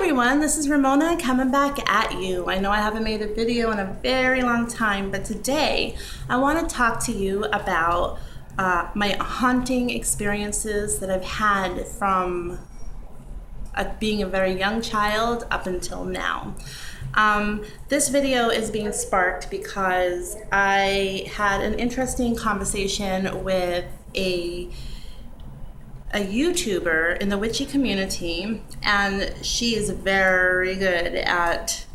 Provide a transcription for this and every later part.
everyone, this is Ramona coming back at you. I know I haven't made a video in a very long time, but today I want to talk to you about my haunting experiences that I've had from being a very young child up until now. This video is being sparked because I had an interesting conversation with a YouTuber in the witchy community, and she is very good at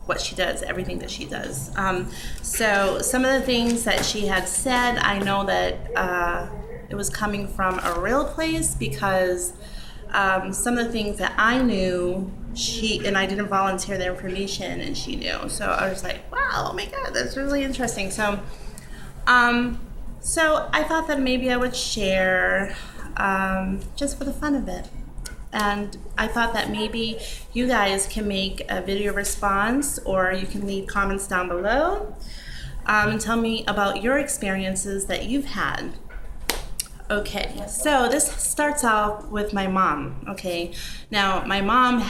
what she does, everything that she does. So some of the things that she had said, I know that it was coming from a real place because some of the things that I knew, and I didn't volunteer the information, and she knew. So I was like, wow, oh my God, that's really interesting. So I thought that maybe I would share just for the fun of it. And I thought that maybe you guys can make a video response, or you can leave comments down below and tell me about your experiences that you've had. Okay, so this starts out with my mom, okay? Now, my mom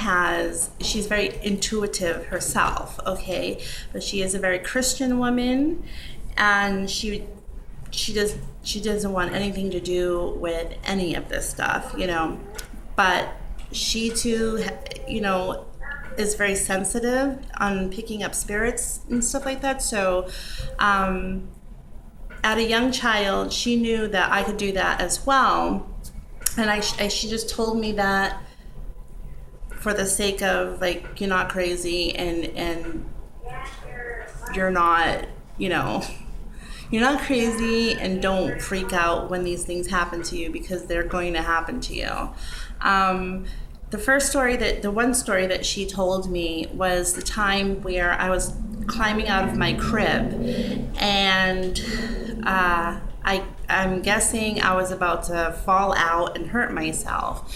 she's very intuitive herself, okay? But she is a very Christian woman, and she doesn't want anything to do with any of this stuff, but she too, is very sensitive on picking up spirits and stuff like that. So at a young child, she knew that I could do that as well, and she just told me that for the sake of, like, you're not crazy, and you're not, you're not crazy, and don't freak out when these things happen to you, because they're going to happen to you. The one story that she told me was the time where I was climbing out of my crib, and I'm guessing I was about to fall out and hurt myself.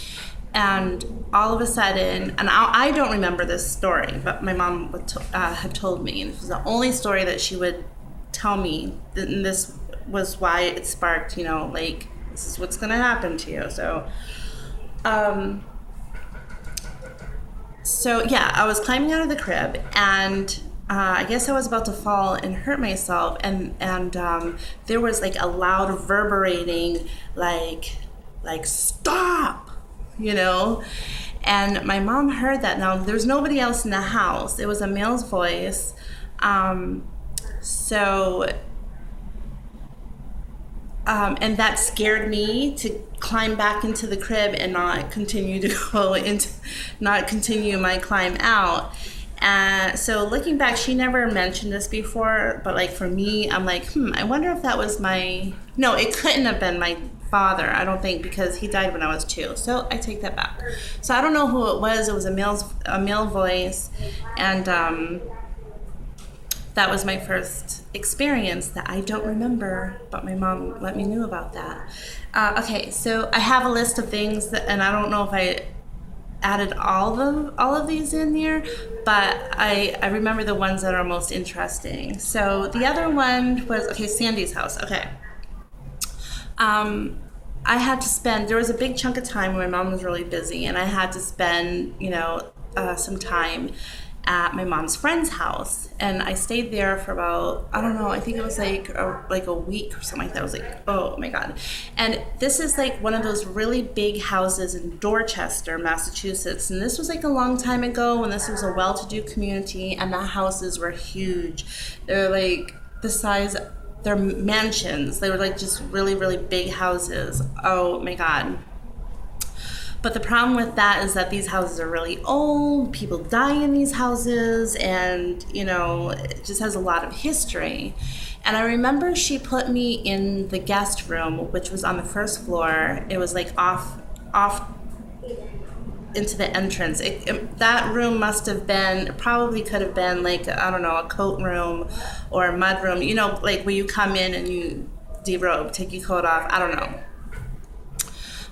And all of a sudden, and I don't remember this story, but my mom had told me, and it was the only story that she would tell me, and this was why it sparked, like, this is what's gonna happen to you. So yeah, I was climbing out of the crib, and I guess I was about to fall and hurt myself, and there was like a loud reverberating, like stop, and my mom heard that. Now, there's nobody else in the house. It was a male's voice. And that scared me to climb back into the crib and not continue my climb out. So looking back, she never mentioned this before, but like for me, I'm like, I wonder if that was no, it couldn't have been my father, I don't think, because he died when I was 2. So I take that back. So I don't know who it was. It was a male voice, and that was my first experience that I don't remember, but my mom let me know about that. Okay, so I have a list of things and I don't know if I added all of these in here, but I remember the ones that are most interesting. So the other one was, Sandy's house. Okay. I had to spend, there was a big chunk of time when my mom was really busy, and I had to spend, some time at my mom's friend's house, and I stayed there for about, I don't know, I think it was like a week or something like that. I was like, oh my God. And this is like one of those really big houses in Dorchester, Massachusetts, and this was like a long time ago when this was a well-to-do community, and the houses were huge. They're like the size, they're mansions. They were like just really, really big houses. Oh my God. But the problem with that is that these houses are really old. People die in these houses, and it just has a lot of history. And I remember she put me in the guest room, which was on the first floor. It was like off into the entrance. That room probably could have been like, I don't know, a coat room or a mud room, like where you come in and you derobe, take your coat off. I don't know.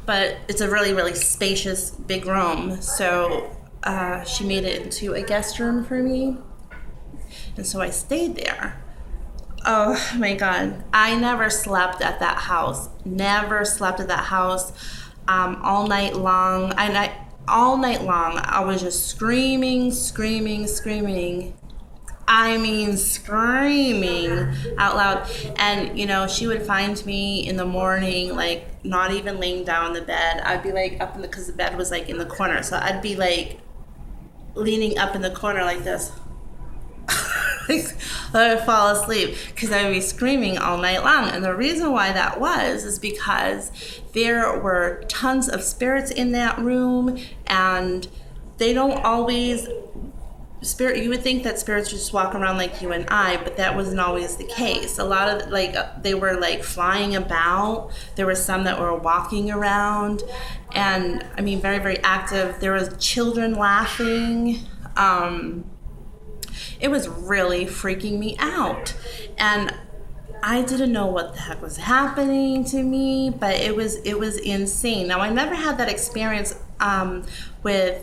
But it's a really, really spacious, big room. So she made it into a guest room for me. And so I stayed there. Oh my God. I never slept at that house. All night long. And all night long, I was just screaming, screaming, screaming. I mean, screaming out loud. And, she would find me in the morning, like, not even laying down in the bed. I'd be, like, up in because the bed was, like, in the corner. So I'd be, like, leaning up in the corner like this. I would fall asleep because I would be screaming all night long. And the reason why that is because there were tons of spirits in that room, and they don't always you would think that spirits just walk around like you and I, but that wasn't always the case. A lot of they were like flying about. There were some that were walking around, and I mean very, very active. There was children laughing. It was really freaking me out, and I didn't know what the heck was happening to me, but it was insane. Now, I never had that experience with,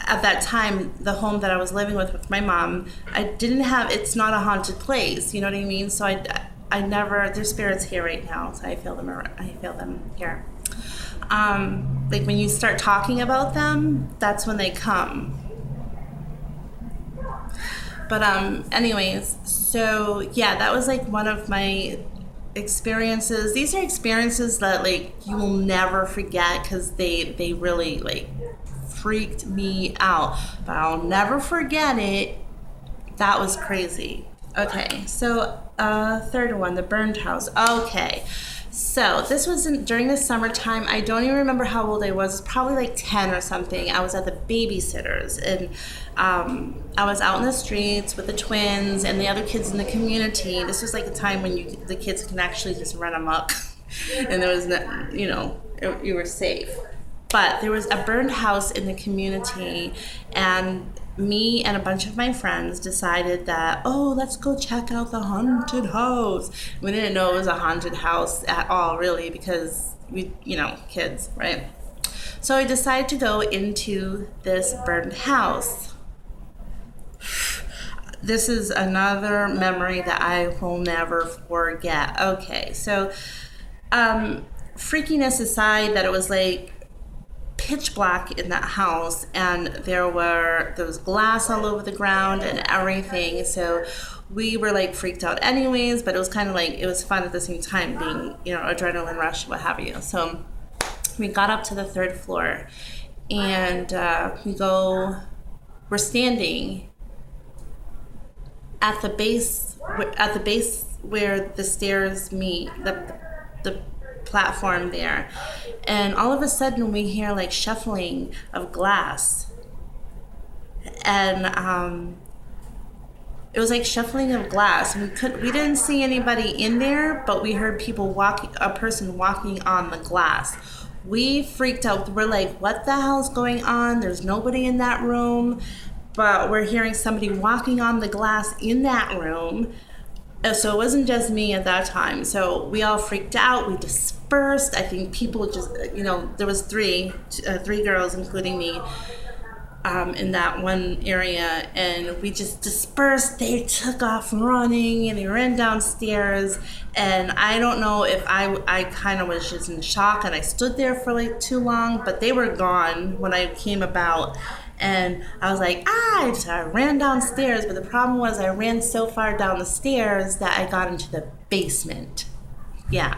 at that time, the home that I was living with my mom. It's not a haunted place, you know what I mean? So I never, there's spirits here right now, so I feel them here. Like when you start talking about them, that's when they come. But anyways, so yeah, that was like one of my experiences. These are experiences that like you will never forget because they really like freaked me out. But I'll never forget it. That was crazy. Okay, so third one, the burned house. Okay. So this was during the summertime. I don't even remember how old I was. Probably like 10 or something. I was at the babysitter's, and I was out in the streets with the twins and the other kids in the community. This was like a time when the kids can actually just run amok, and there was no, you were safe. But there was a burned house in the community, and me and a bunch of my friends decided that, let's go check out the haunted house. We didn't know it was a haunted house at all, really, because we, kids, right? So I decided to go into this burned house. This is another memory that I will never forget. Okay, so freakiness aside, that it was like pitch black in that house, and there was glass all over the ground and everything, so we were like freaked out anyways, but it was kind of like, it was fun at the same time, being adrenaline rush, what have you. So we got up to the third floor, and we're standing at the base where the stairs meet, the platform there, and all of a sudden we hear like shuffling of glass, and it was like shuffling of glass. We didn't see anybody in there, but we heard a person walking on the glass. We freaked out. We're like, what the hell's going on? There's nobody in that room, but we're hearing somebody walking on the glass in that room. So it wasn't just me at that time. So we all freaked out. We dispersed. I think people just, there was three girls, including me, in that one area, and we just dispersed. They took off running, and they ran downstairs, and I don't know if I kind of was just in shock, and I stood there for like too long, but they were gone when I came about. And I was like, so I ran downstairs, but the problem was I ran so far down the stairs that I got into the basement. Yeah.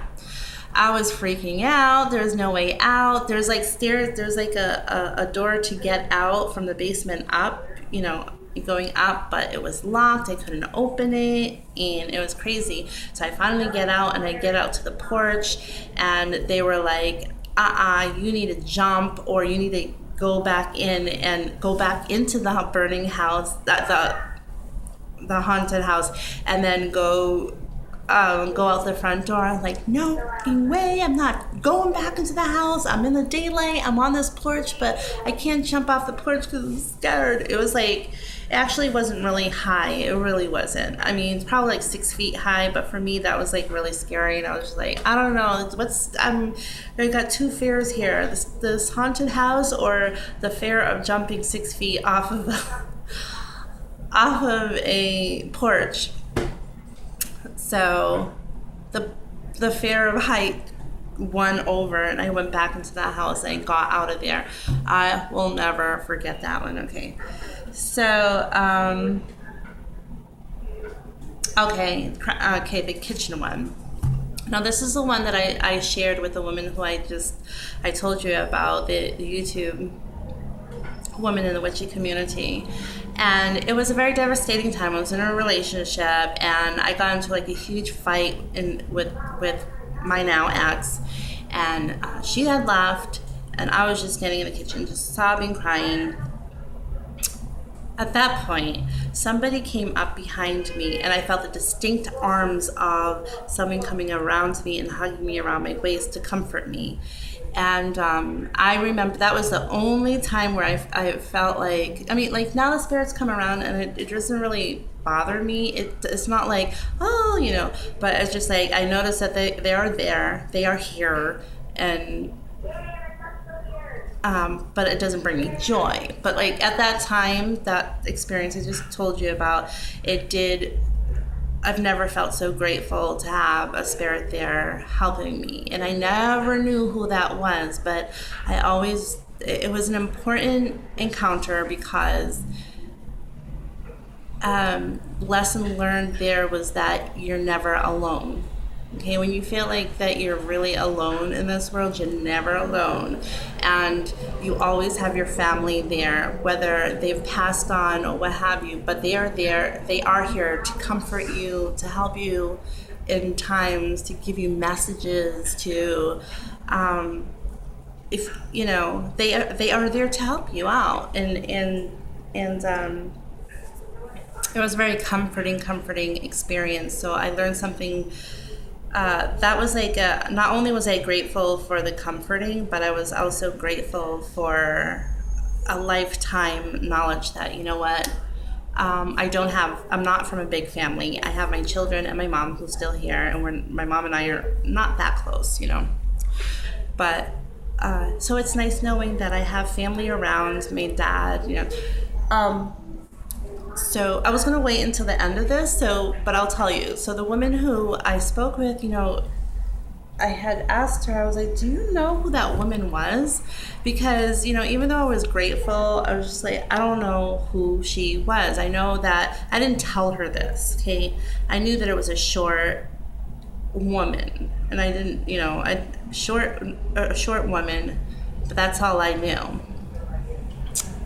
I was freaking out. There's no way out. There's like stairs. There's like a door to get out from the basement up, going up, but it was locked. I couldn't open it, and it was crazy. So I finally get out, and I get out to the porch, and they were like, you need to jump, or you need to go back in and go back into the burning house, the haunted house, and then go out the front door. I'm like, no fucking way, I'm not going back into the house. I'm in the daylight, I'm on this porch, but I can't jump off the porch because I'm scared. It was like, it actually wasn't really high. It really wasn't. I mean, it's probably like 6 feet high, but for me, that was like really scary. And I was just like, I don't know, I got two fears here: this haunted house, or the fear of jumping 6 feet off of a porch. So the fear of height won over, and I went back into that house and got out of there. I will never forget that one. Okay, so okay, the kitchen one. Now this is the one that I shared with the woman who I told you about, the YouTube woman in the witchy community. And it was a very devastating time. I was in a relationship, and I got into like a huge fight with my now ex, and she had left, and I was just standing in the kitchen just sobbing, crying. At that point, somebody came up behind me, and I felt the distinct arms of someone coming around me and hugging me around my waist to comfort me. And I remember that was the only time where I felt like, I mean, like now the spirits come around and it doesn't really bother me. It's not like, oh, you know, but it's just like I noticed that they are there, they are here, and but it doesn't bring me joy. But like at that time, that experience I just told you about, it did. I've never felt so grateful to have a spirit there helping me. And I never knew who that was, but it was an important encounter because lesson learned there was that you're never alone. Okay, when you feel like that you're really alone in this world, you're never alone. And you always have your family there, whether they've passed on or what have you, but they are there. They are here to comfort you, to help you in times, to give you messages, to, if you know, they are there to help you out. And it was a very comforting experience. So I learned something. That was like not only was I grateful for the comforting, but I was also grateful for a lifetime knowledge that, you know what, I'm not from a big family. I have my children and my mom who's still here, and my mom and I are not that close, you know. But so it's nice knowing that I have family around, my dad, you know. So I was going to wait until the end of this, but I'll tell you. So the woman who I spoke with, you know, I had asked her, I was like, do you know who that woman was? Because, you know, even though I was grateful, I was just like, I don't know who she was. I know that I didn't tell her this, okay? I knew that it was a short woman, and I didn't, you know, a short woman, but that's all I knew.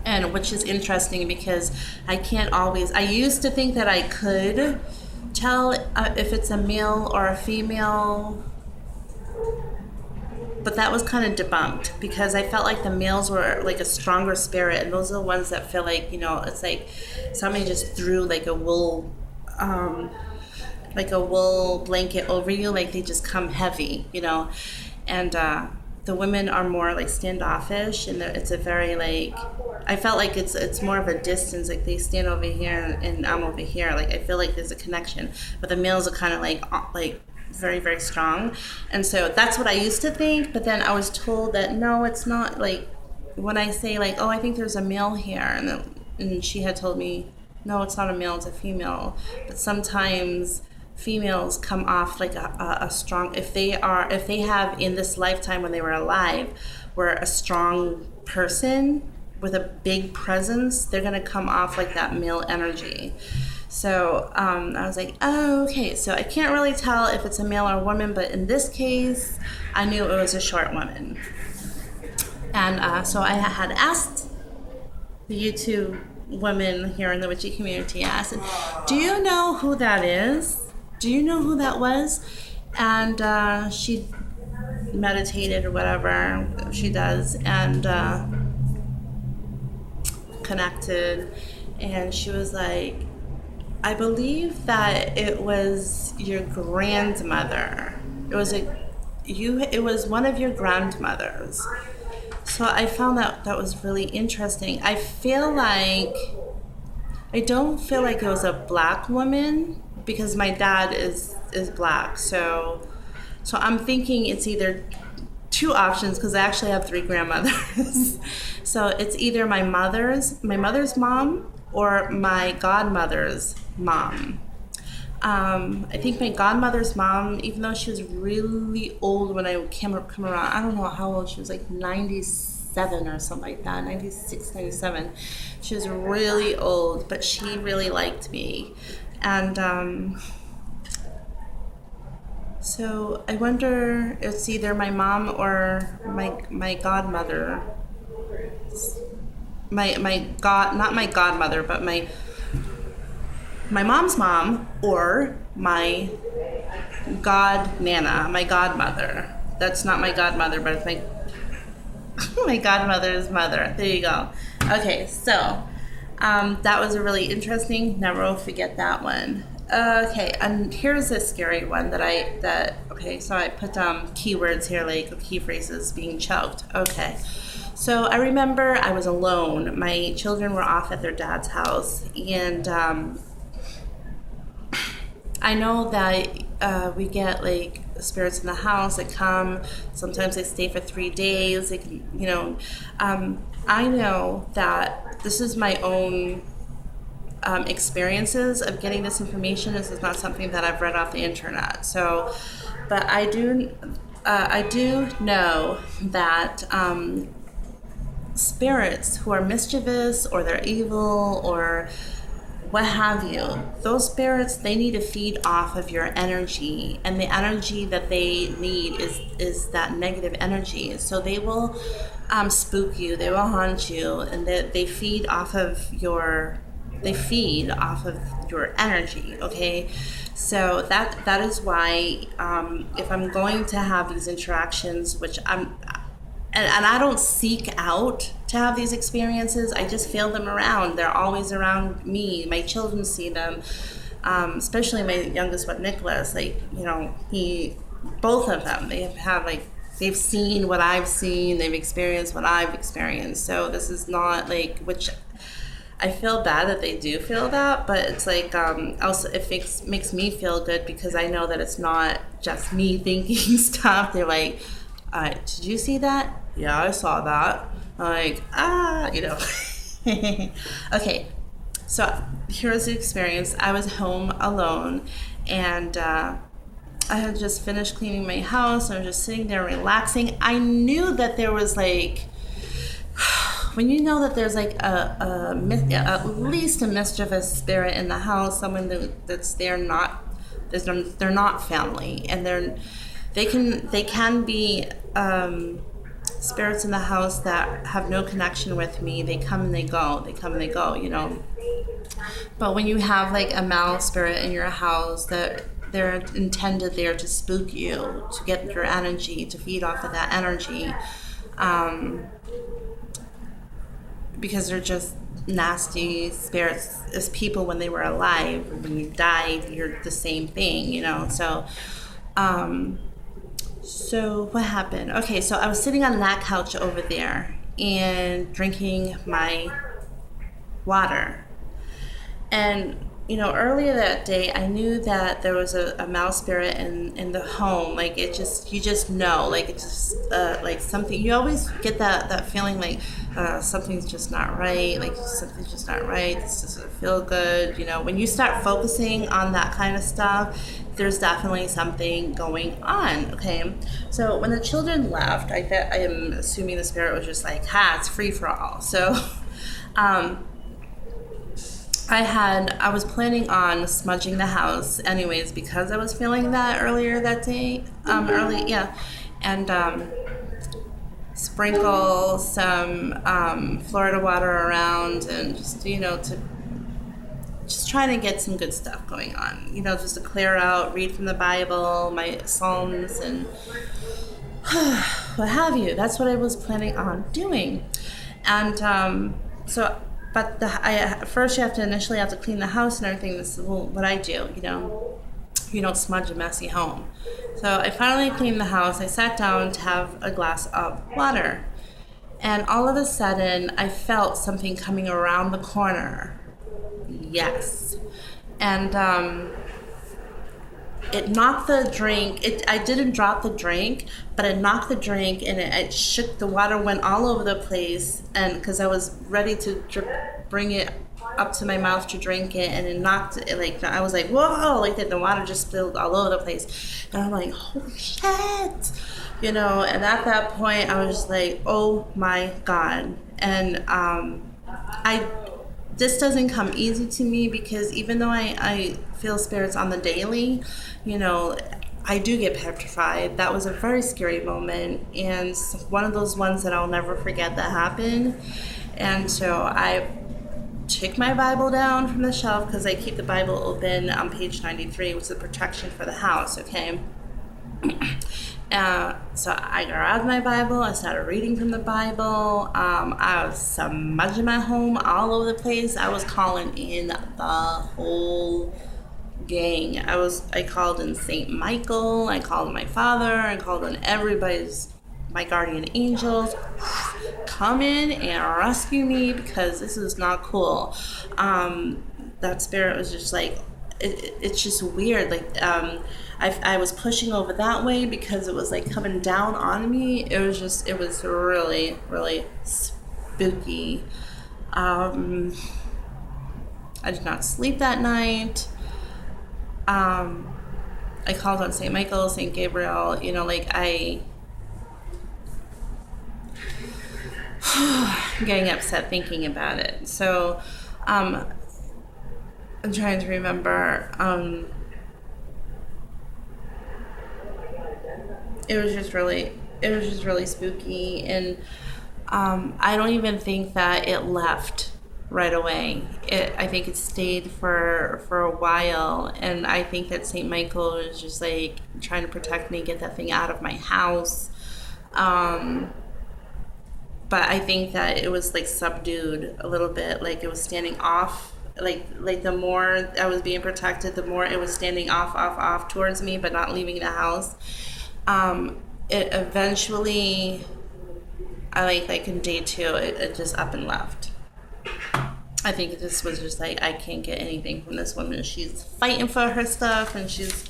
And which is interesting because I used to think that I could tell if it's a male or a female, but that was kind of debunked because I felt like the males were like a stronger spirit, and those are the ones that feel like, you know, it's like somebody just threw like a wool blanket over you, like they just come heavy, you know. And the women are more like standoffish, and it's a very like, I felt like it's more of a distance, like they stand over here and I'm over here, like I feel like there's a connection, but the males are kind of like very, very strong. And so that's what I used to think, but then I was told that no, it's not. Like when I say like, oh, I think there's a male here, and she had told me, no, it's not a male, it's a female. But sometimes females come off like a strong, if they have in this lifetime when they were alive were a strong person with a big presence, they're going to come off like that male energy. So I was like, oh, okay, so I can't really tell if it's a male or a woman, but in this case I knew it was a short woman. And so I had asked the YouTube women here in the witchy community, I said, do you know who that is? Do you know who that was? And she meditated or whatever she does, and connected, and she was like, I believe that it was your grandmother. It was one of your grandmothers. So I found that was really interesting. I don't feel like it was a black woman, because my dad is black, so I'm thinking it's either two options, because I actually have three grandmothers. So it's either my mother's mom or my godmother's mom. I think my godmother's mom, even though she was really old when I come around, I don't know how old she was, like 97 or something like that, 96, 97. She was really old, but she really liked me. And so I wonder if it's either my mom or my godmother. Not my godmother, but my mom's mom, or my my godmother. That's not my godmother, but it's my my godmother's mother. There you go. Okay, so that was a really interesting. Never will forget that one. Okay, and here's a scary one okay, so I put keywords here, like key phrases, being choked. Okay. So I remember I was alone. My children were off at their dad's house, and I know that we get like spirits in the house that come. Sometimes they stay for 3 days. They can, I know that this is my own experiences of getting this information. This is not something that I've read off the internet. So, but I do know that spirits who are mischievous or they're evil or what have you, those spirits, they need to feed off of your energy, and the energy that they need is that negative energy. So they will spook you, they will haunt you, and they feed off of your energy. Okay, so that is why if I'm going to have these interactions, which and I don't seek out to have these experiences. I just feel them around. They're always around me. My children see them, especially my youngest one, Nicholas. Like, both of them, they've seen what I've seen. They've experienced what I've experienced. So this is not like, which I feel bad that they do feel that, but it's like also it makes me feel good because I know that it's not just me thinking stuff. They're like, did you see that? Yeah, I saw that. I'm like, Okay, so here's the experience. I was home alone, and I had just finished cleaning my house. I was just sitting there relaxing. I knew that there was like, when you know that there's like at least a mischievous spirit in the house, someone that's they're not family, and they can be spirits in the house that have no connection with me. They come and they go. But when you have like a mal spirit in your house, that they're intended there to spook you, to get your energy, to feed off of that energy, because they're just nasty spirits as people when they were alive. When you die, you're the same thing, So what happened? Okay, so I was sitting on that couch over there and drinking my water. And, earlier that day, I knew that there was a mouse spirit in the home. Like, you just know, like, it's just, like something, you always get that feeling like something's just not right, like something's just not right, this doesn't feel good. When you start focusing on that kind of stuff, there's definitely something going on. Okay, so when the children left, I am assuming the spirit was just like, it's free for all. So I was planning on smudging the house anyways because I was feeling that earlier that day, and sprinkle some Florida water around, and just trying to get some good stuff going on, just to clear out, read from the Bible, my Psalms, and what have you. That's what I was planning on doing. And but first you initially have to clean the house and everything. This is what I do, you don't smudge a messy home. So I finally cleaned the house. I sat down to have a glass of water, and all of a sudden I felt something coming around the corner. Yes. And it knocked the drink. I didn't drop the drink, but it knocked the drink, and it shook. The water went all over the place, and because I was ready to bring it up to my mouth to drink it, and it knocked it. Like, I was like, whoa, like that. The water just spilled all over the place, and I'm like, holy shit, you know. And at that point, I was just like, oh my god. And I this doesn't come easy to me, because even though I feel spirits on the daily, you know, I do get petrified. That was a very scary moment, and one of those ones that I'll never forget that happened. And so I took my Bible down from the shelf, because I keep the Bible open on page 93, which is the protection for the house, okay? So I grabbed my Bible, I started reading from the Bible. I was smudging my home all over the place. I was calling in the whole gang. I called in Saint Michael, I called in my father, I called in my guardian angels. Come in and rescue me, because this is not cool. That spirit was just like, it's just weird. Like, I was pushing over that way because it was like coming down on me. It was really, really spooky. I did not sleep that night. I called on St. Michael, St. Gabriel, you know, like I'm getting upset thinking about it. So, I'm trying to remember, it was just really spooky, and I don't even think that it left right away. I think it stayed for a while, and I think that St. Michael was just like trying to protect me, get that thing out of my house. But I think that it was like subdued a little bit, like it was standing off. Like the more I was being protected, the more it was standing off towards me, but not leaving the house. It eventually, like in day 2, it just up and left. I think this was just like, I can't get anything from this woman. She's fighting for her stuff, and she's,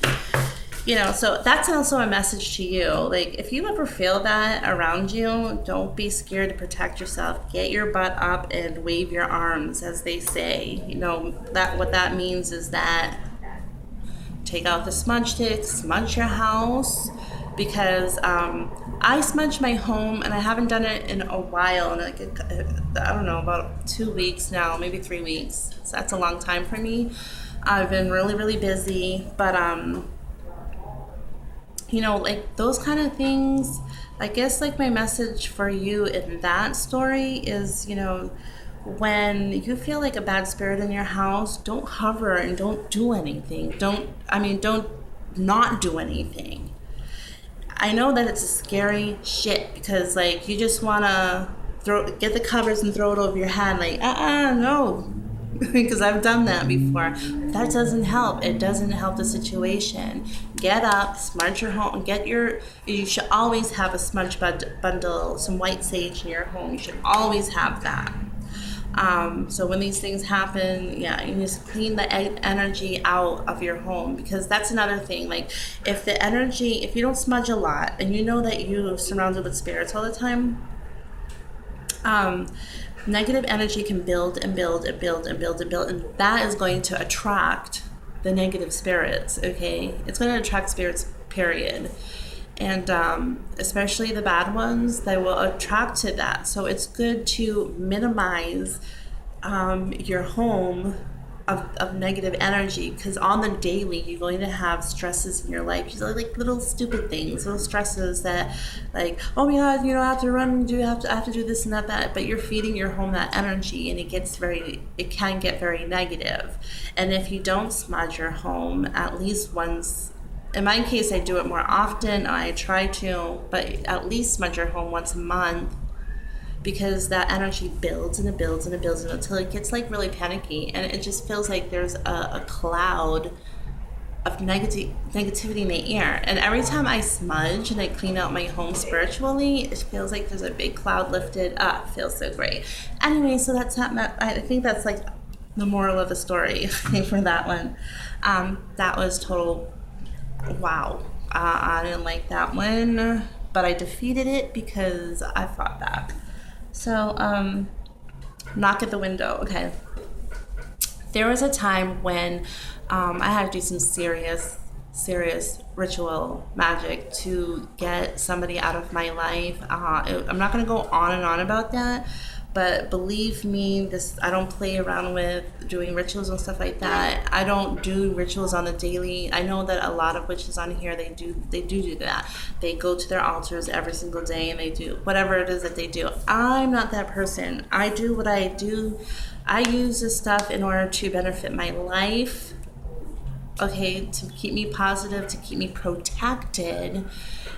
you know, so that's also a message to you. Like, if you ever feel that around you, don't be scared to protect yourself. Get your butt up and wave your arms, as they say. You know, that what that means is that take out the smudge stick, smudge your house, because I smudged my home, and I haven't done it in a while, and like I don't know, about 2 weeks now, maybe 3 weeks. So that's a long time for me. I've been really, really busy, but you know, like those kind of things. I guess like my message for you in that story is, you know, when you feel like a bad spirit in your house, don't hover and don't do anything. Don't not do anything. I know that it's a scary shit, because like you just wanna get the covers and throw it over your head, like no, because I've done that before. That doesn't help. It doesn't help the situation. Get up, smudge your home, you should always have a smudge bundle, some white sage in your home. You should always have that. So when these things happen, yeah, you need to clean the energy out of your home, because that's another thing. Like, if you don't smudge a lot, and you know that you're surrounded with spirits all the time, negative energy can build and build and build and build and build, and that is going to attract the negative spirits, okay? It's going to attract spirits, period. And especially the bad ones, they will attract to that. So it's good to minimize your home of negative energy, because on the daily you're going to have stresses in your life. These are like little stupid things, little stresses that, like, oh my god, you know, I have to run, I have to do this and that, but you're feeding your home that energy, and it can get very negative. And if you don't smudge your home at least once, in my case I do it more often, I try to, but at least smudge your home once a month, because that energy builds and it builds and it builds until it gets like really panicky, and it just feels like there's a cloud of negativity in the air. And every time I smudge and I clean out my home spiritually, it feels like there's a big cloud lifted up. It feels so great. Anyway, so I think that's like the moral of the story for that one. That was total wow, I didn't like that one, but I defeated it because I fought back. So, knock at the window. Okay. There was a time when I had to do some serious ritual magic to get somebody out of my life. I'm not going to go on and on about that, but believe me, this I don't play around with doing rituals and stuff like that. I don't do rituals on the daily. I know that a lot of witches on here they do that. They go to their altars every single day and they do whatever it is that they do. I'm not that person. I do what I do. I use this stuff in order to benefit my life, okay, to keep me positive, to keep me protected.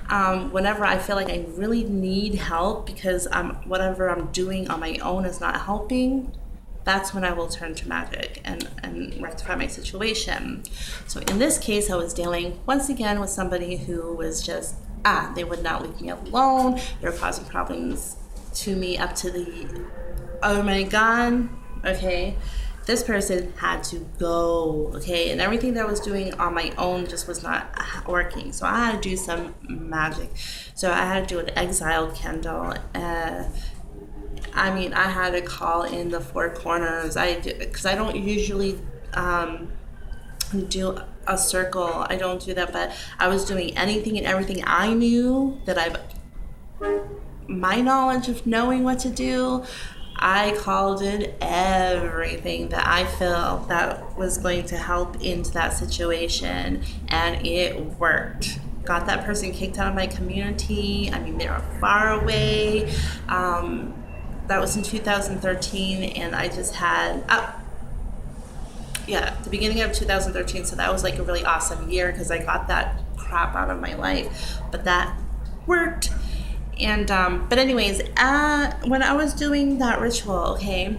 Whenever I feel like I really need help because whatever I'm doing on my own is not helping, that's when I will turn to magic and rectify my situation. So in this case, I was dealing once again with somebody who was just, they would not leave me alone. They were causing problems to me up to the, oh my God, okay. This person had to go, okay, and everything that I was doing on my own just was not working. So I had to do some magic. So I had to do an exiled candle. I had to call in the four corners. Because I don't usually do a circle. I don't do that, but I was doing anything and everything I knew my knowledge of knowing what to do. I called in everything that I felt that was going to help into that situation, and it worked. Got that person kicked out of my community. They were far away. That was in 2013, and I just had, the beginning of 2013, so that was like a really awesome year because I got that crap out of my life, but that worked. And but anyways, when I was doing that ritual, okay,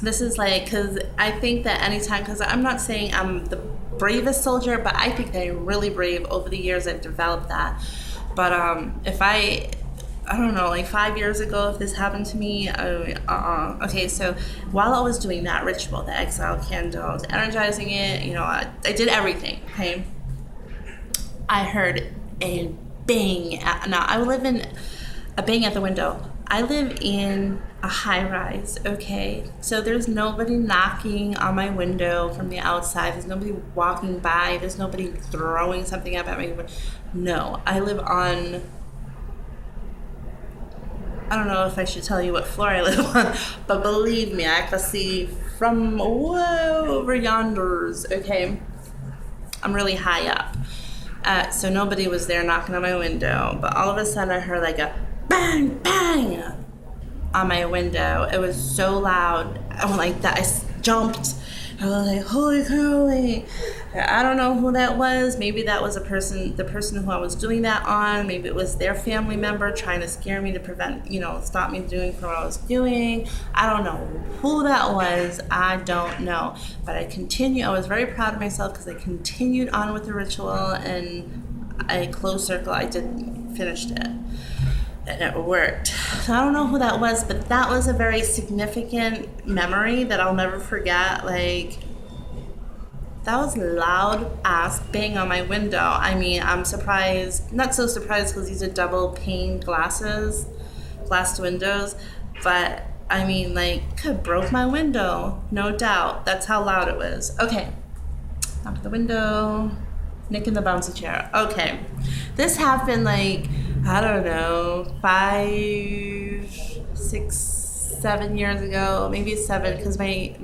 this is like, because I think that anytime, because I'm not saying I'm the bravest soldier, but I think that I'm really brave. Over the years I've developed that. But if I don't know, like 5 years ago, if this happened to me, okay, so while I was doing that ritual, the exile candles, energizing it, I did everything, okay, I heard a bang. Now, I live in a bang at the window. I live in a high rise, okay? So there's nobody knocking on my window from the outside. There's nobody walking by. There's nobody throwing something up at me. No, I live on, I don't know if I should tell you what floor I live on, but believe me, I can see from way over yonders, okay? I'm really high up. So nobody was there knocking on my window, but all of a sudden I heard like a bang, bang on my window. It was so loud. I went like that. I jumped. I was like, holy crap. I don't know who that was. Maybe that was the person who I was doing that on. Maybe it was their family member trying to scare me to prevent, stop me doing what I was doing. I don't know who that was. I don't know. But I was very proud of myself because I continued on with the ritual, and a closed circle, I finished it. And it worked. So I don't know who that was, but that was a very significant memory that I'll never forget. Like, that was loud ass bang on my window. I'm surprised, not so surprised because these are double pane glass windows, but could broke my window, no doubt. That's how loud it was. Okay, knock at the window, Nick in the bouncy chair. Okay, this happened like, I don't know, 5, 6, 7 years ago, maybe 7, because my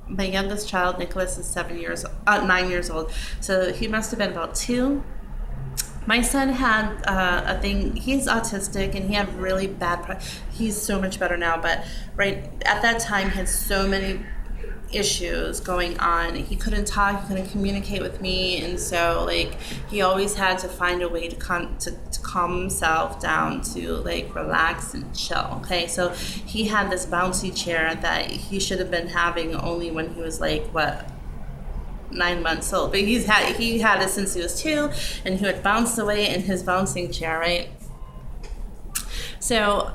youngest child, Nicholas, is 9 years old. So he must have been about 2. My son had a thing. He's autistic, and he had really bad. He's so much better now, but right at that time, he had so many issues going on. He couldn't talk, he couldn't communicate with me, and so he always had to find a way to calm himself down, to relax and chill. Okay, so he had this bouncy chair that he should have been having only when he was 9 months old, but he had it since he was 2, and he would bounce away in his bouncing chair, right? So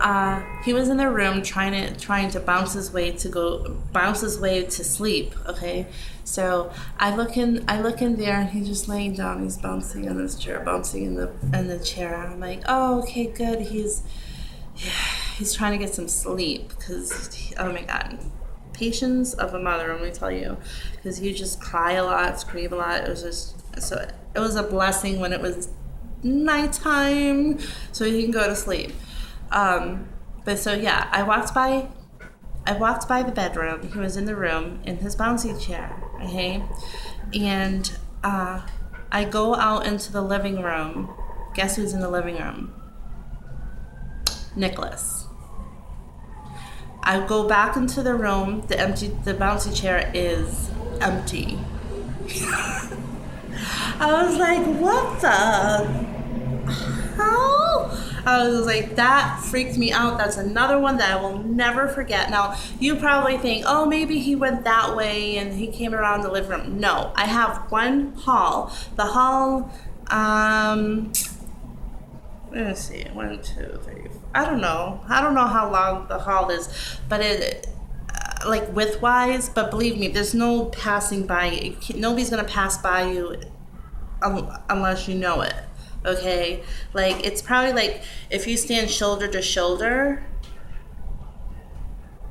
he was in the room trying to bounce his way to sleep. Okay, so I look in there, and he's just laying down. He's bouncing in this chair, bouncing in the chair. I'm like, oh, okay, good. He's trying to get some sleep because, oh my God, patience of a mother, let me tell you, because he just cry a lot, scream a lot. It was just so it was a blessing when it was nighttime, so he can go to sleep. But so yeah, I walked by the bedroom. He was in the room in his bouncy chair, okay? And I go out into the living room. Guess who's in the living room? Nicholas. I go back into the room. The bouncy chair is empty. I was like, what the hell? I was like, that freaked me out. That's another one that I will never forget. Now, you probably think, oh, maybe he went that way and he came around the living room. No, I have one hall. The hall, let's see, 1, 2, 3, 4. I don't know how long the hall is, but it, like width-wise, but believe me, there's no passing by. Nobody's going to pass by you unless you know it. Okay, like it's probably like if you stand shoulder to shoulder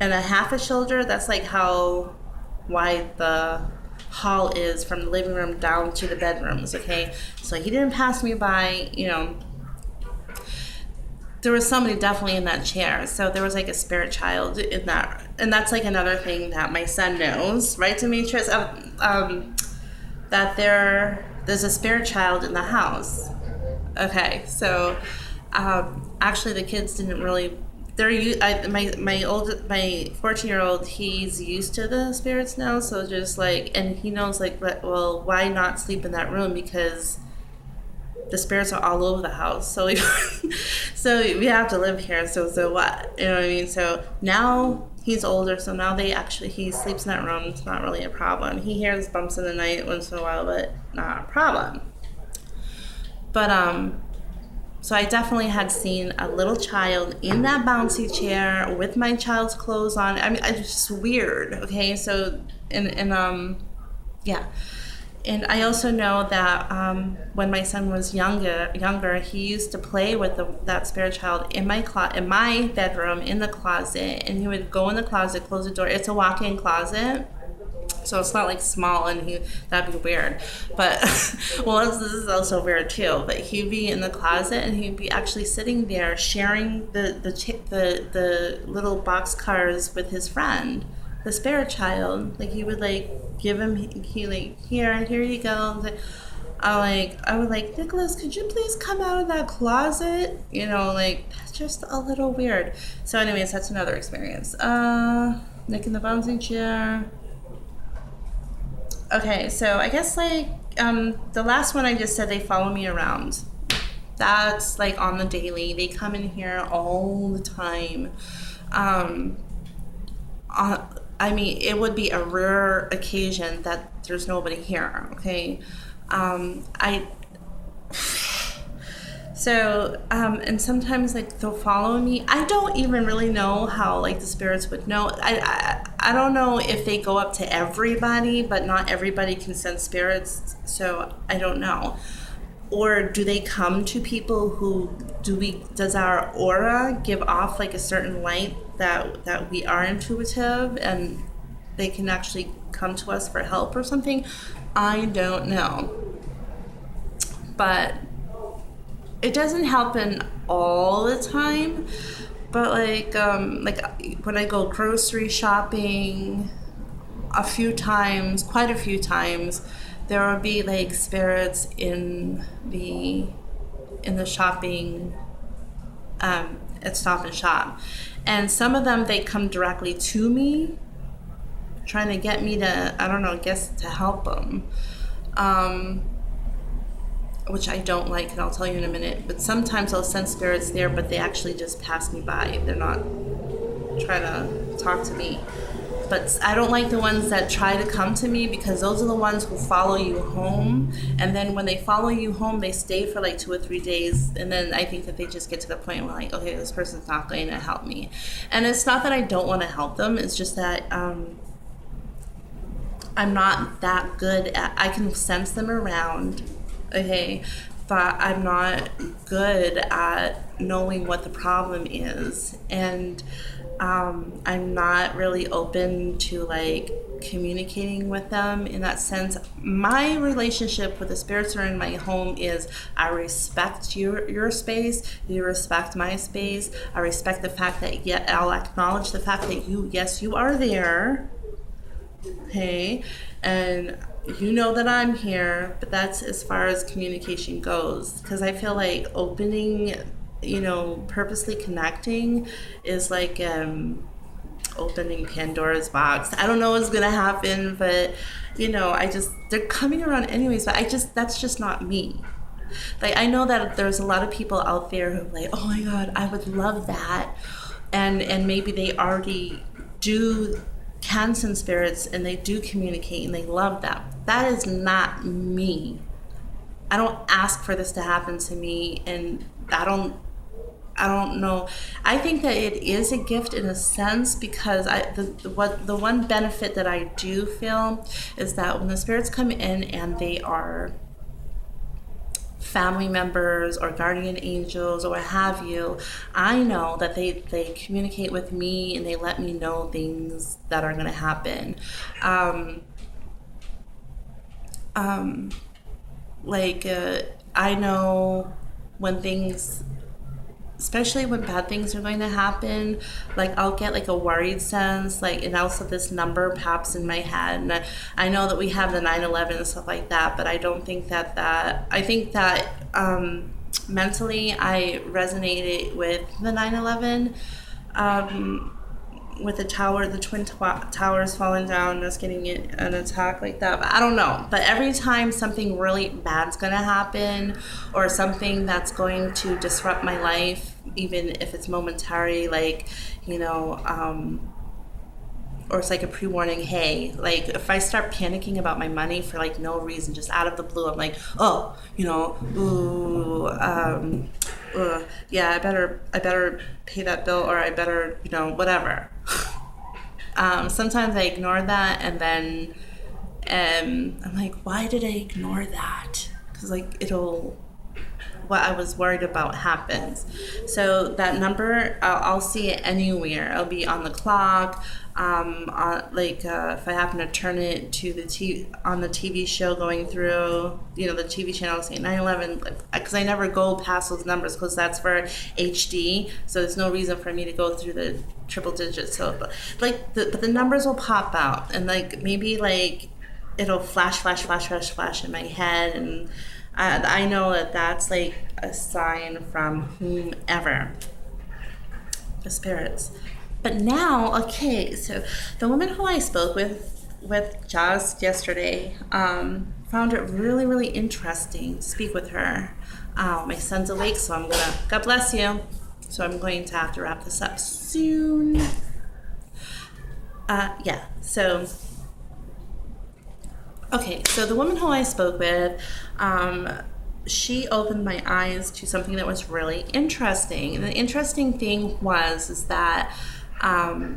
and a half a shoulder, that's like how wide the hall is from the living room down to the bedrooms. Okay, so he didn't pass me by. There was somebody definitely in that chair, so there was like a spirit child in that, and that's like another thing that my son knows, right, Demetrius? That there's a spirit child in the house. Okay, so actually the kids didn't really. My 14-year-old, he's used to the spirits now, so just like, and he knows like, well, why not sleep in that room, because the spirits are all over the house. So so we have to live here. So what? You know what I mean? So now he's older, so now he sleeps in that room. It's not really a problem. He hears bumps in the night once in a while, but not a problem. But so I definitely had seen a little child in that bouncy chair with my child's clothes on. I mean, it's just weird. Okay, so yeah. And I also know that when my son was younger, he used to play with that spirit child in my bedroom, in the closet, and he would go in the closet, close the door. It's a walk-in closet, so it's not like small, and that'd be weird. But well, this is also weird too. But he'd be in the closet, and he'd be actually sitting there sharing the little box cars with his friend, the spirit child. Like he would like give him, here you go. I would like, Nicholas, could you please come out of that closet? That's just a little weird. So anyways, that's another experience. Nick in the bouncing chair. Okay, so I guess the last one I just said, they follow me around. That's like on the daily. They come in here all the time. I mean, it would be a rare occasion that there's nobody here, okay? And sometimes they'll follow me. I don't even really know how the spirits would know. I don't know if they go up to everybody, but not everybody can sense spirits, so I don't know. Or do they come to people who does our aura give off a certain light that we are intuitive and they can actually come to us for help or something? I don't know. But it doesn't happen all the time. But when I go grocery shopping quite a few times, there will be spirits in the shopping at Stop and Shop, and some of them, they come directly to me, trying to get me to to help them, which I don't like, and I'll tell you in a minute. But sometimes I'll send spirits there, but they actually just pass me by. They're not trying to talk to me. But I don't like the ones that try to come to me, because those are the ones who follow you home. And then when they follow you home, they stay for like 2 or 3 days. And then I think that they just get to the point where like, okay, this person's not going to help me. And it's not that I don't want to help them. It's just that I'm not that good at, I can sense them around, okay, but I'm not good at knowing what the problem is. And I'm not really open to like communicating with them in that sense. My relationship with the spirits that are in my home is I respect your space, you respect my space. I respect the fact that, yeah, I'll acknowledge the fact that you are there, okay, and you know that I'm here, but that's as far as communication goes. Because I feel like opening, purposely connecting is like opening Pandora's box. I don't know what's gonna happen, but they're coming around anyways. But that's just not me. Like, I know that there's a lot of people out there who are like, oh my God, I would love that, and maybe they already can sense spirits and they do communicate and they love that. That is not me. I don't ask for this to happen to me, and I don't know. I think that it is a gift in a sense, because the one benefit that I do feel is that when the spirits come in and they are family members or guardian angels or what have you, I know that they communicate with me and they let me know things that are going to happen. I know when things, especially when bad things are going to happen, like I'll get like a worried sense, like, and also this number pops in my head, and I know that we have the 9/11 and stuff like that, but I don't think I think that mentally I resonated with the 9/11, with the twin towers falling down, us getting an attack like that. But I don't know. But every time something really bad's going to happen, or something that's going to disrupt my life, even if it's momentary, like, or it's like a pre-warning, hey, like if I start panicking about my money for like no reason, just out of the blue, I'm like, oh, yeah, I better pay that bill, or I better, whatever. Sometimes I ignore that, and then I'm like, why did I ignore that? Because like what I was worried about happens. So that number, I'll see it anywhere. It'll be on the clock. If I happen to turn it to the TV show going through, the TV channel saying 9/11, because I never go past those numbers, because that's for HD. So there's no reason for me to go through the triple digits. So, but the numbers will pop out, and like maybe like it'll flash in my head, and I know that that's like a sign from whomever, the spirits. But now, okay, so the woman who I spoke with just yesterday, found it really, really interesting to speak with her. My son's awake, so God bless you. So I'm going to have to wrap this up soon. Okay, so the woman who I spoke with, she opened my eyes to something that was really interesting. And the interesting thing is that I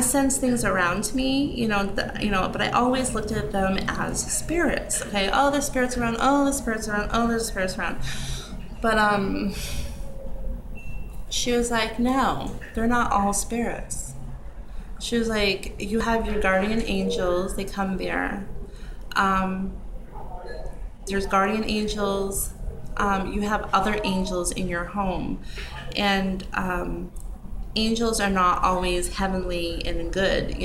sense things around me, but I always looked at them as spirits. Okay, oh, there's spirits around. Oh, there's spirits around. Oh, there's spirits around. But she was like, no, they're not all spirits. She was like, you have your guardian angels. They come there. There's guardian angels. You have other angels in your home, and angels are not always heavenly and good.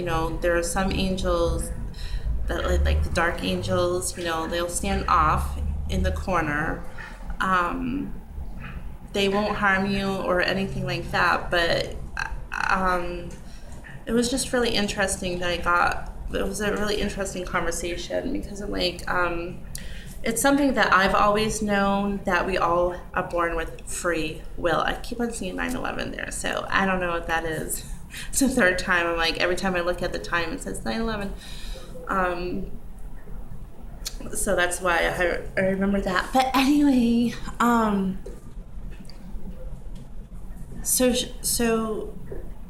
There are some angels that, like the dark angels, they'll stand off in the corner. They won't harm you or anything like that, but it was just really interesting that it was a really interesting conversation, because I'm like, it's something that I've always known, that we all are born with free will. I keep on seeing 9/11 there, so I don't know what that is. It's the third time. I'm like, every time I look at the time, it says 9/11. So that's why I remember that. But anyway, so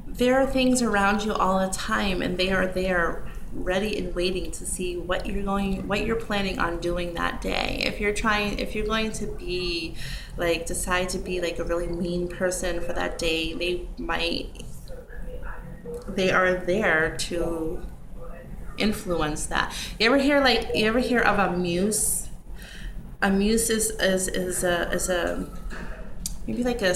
there are things around you all the time, and they are there ready and waiting to see what you're planning on doing that day. If you're going to be like, decide to be like a really mean person for that day, they are there to influence that. You ever hear of a muse? A muse is a maybe like a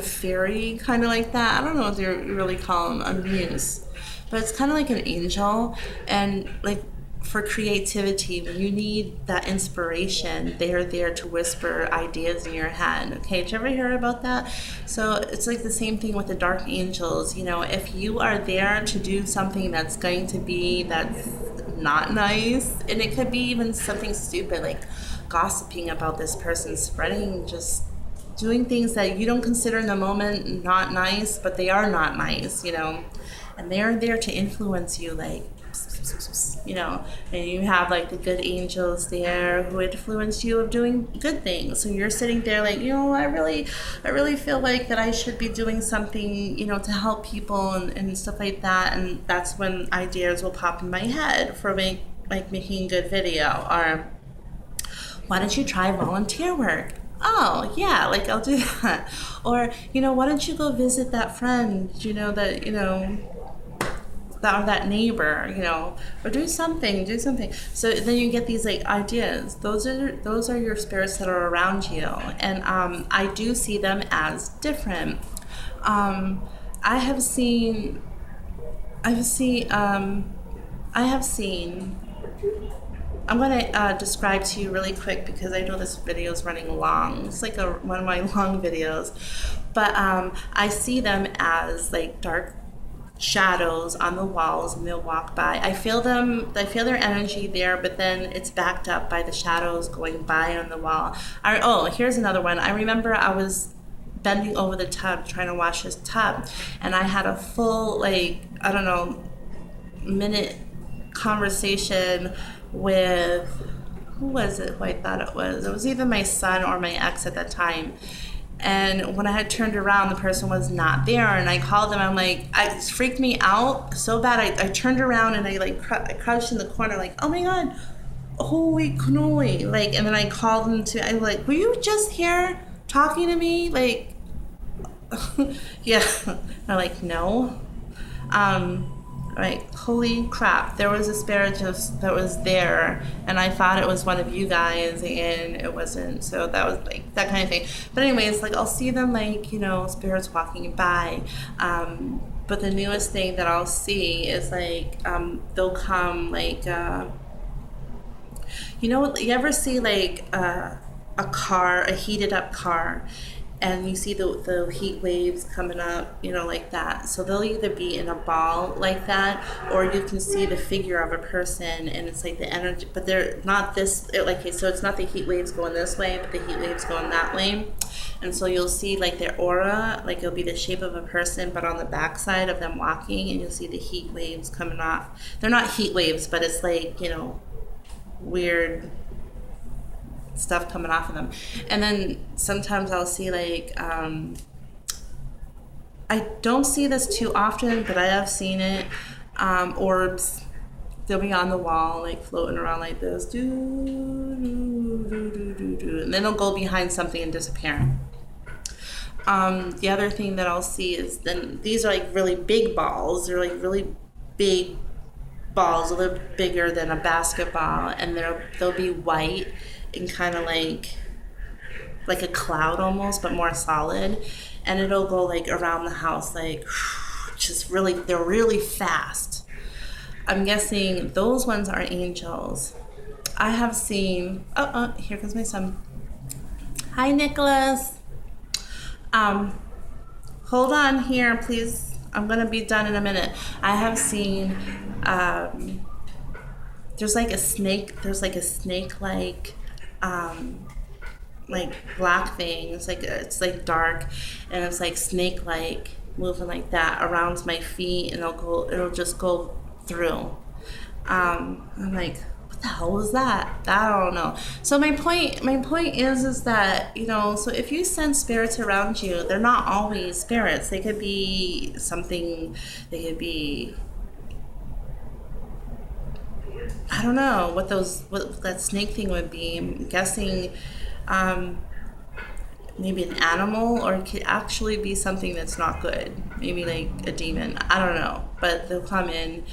fairy, kind of like that. I don't know what you really call them, a muse, but it's kind of like an angel. And like, for creativity, when you need that inspiration, they are there to whisper ideas in your head. Okay, did you ever hear about that? So it's like the same thing with the dark angels. If you are there to do something that's not nice, and it could be even something stupid like gossiping about this person, just doing things that you don't consider in the moment not nice, but they are not nice, and they're there to influence you, like, and you have like the good angels there who influence you of doing good things. So you're sitting there like, I really feel like that I should be doing something, to help people and stuff like that. And that's when ideas will pop in my head for making a good video. Or, why don't you try volunteer work? Oh yeah, like, I'll do that. Or, why don't you go visit that friend, that neighbor, or do something. So then you get these like ideas. Those are your spirits that are around you, and I do see them as different. I have seen. I'm going to describe to you really quick, because I know this video is running long. It's like one of my long videos. But I see them as like dark shadows on the walls, and they'll walk by. I feel their energy there, but then it's backed up by the shadows going by on the wall. Here's another one. I remember I was bending over the tub trying to wash this tub, and I had a full, like, I don't know, minute conversation with, who was it who I thought it was? It was either my son or my ex at that time. And when I had turned around, the person was not there, and I called them. I'm like, it freaked me out so bad. I turned around and I crouched in the corner, like, oh my God, holy cannoli. Like, and then I called them I'm like, were you just here talking to me? Like, yeah. They're like, no. Like, holy crap, there was a spirit that was there, and I thought it was one of you guys, and it wasn't. So that was like that kind of thing. But anyways, like, I'll see them like, spirits walking by. But the newest thing that I'll see is like, they'll come like, you ever see like a heated up car, and you see the heat waves coming up, like that. So they'll either be in a ball like that, or you can see the figure of a person, and it's like the energy, but they're not this, so it's not the heat waves going this way, but the heat waves going that way. And so you'll see like their aura, like it'll be the shape of a person, but on the backside of them walking, and you'll see the heat waves coming off. They're not heat waves, but it's like, weird stuff coming off of them. And then sometimes I'll see like, I don't see this too often, but I have seen it, orbs. They'll be on the wall, like floating around like this, and then they'll go behind something and disappear. The other thing that I'll see is, then these are like really big balls. They're like really big balls, a little bigger than a basketball, and they'll be white and kind of like a cloud almost, but more solid, and it'll go like around the house, like they're really fast. I'm guessing those ones are angels. I have seen, here comes my son. Hi, Nicholas. Hold on here, please. I'm gonna be done in a minute. I have seen, there's like a snake like black thing. It's like dark, and it's like snake-like, moving like that around my feet, and it'll just go through. I'm like, what the hell was that? I don't know. So my point is that, you know, so if you sense spirits around you, they're not always spirits. They could be something, they could be, I don't know what that snake thing would be. I'm guessing maybe an animal, or it could actually be something that's not good. Maybe like a demon. I don't know. But they'll come in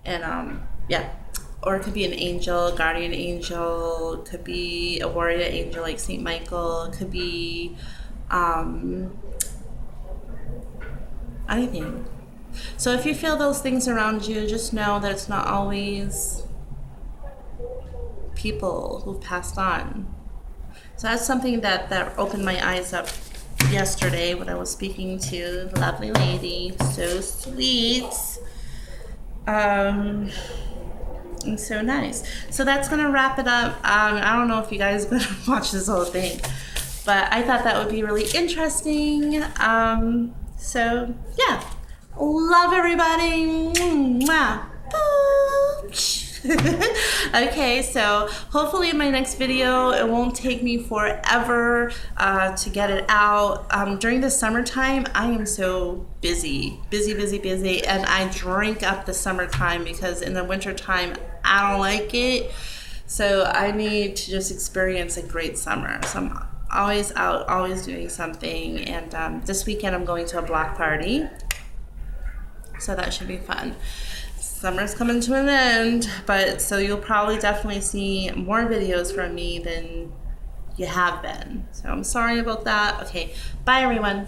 and yeah. Or it could be an angel, guardian angel. It could be a warrior angel like Saint Michael. It could be anything. So if you feel those things around you, just know that it's not always people who've passed on. So that's something that opened my eyes up yesterday when I was speaking to the lovely lady. So sweet. And so nice. So that's gonna wrap it up. I don't know if you guys are gonna watch this whole thing, but I thought that would be really interesting. So yeah, love everybody. Mwah. Okay, so hopefully in my next video it won't take me forever to get it out. During the summertime I am so busy, and I drink up the summertime because in the wintertime I don't like it. So I need to just experience a great summer. So I'm always out, always doing something, and this weekend I'm going to a block party, so that should be fun. Summer's coming to an end, but so you'll probably definitely see more videos from me than you have been. So I'm sorry about that. Okay, bye everyone.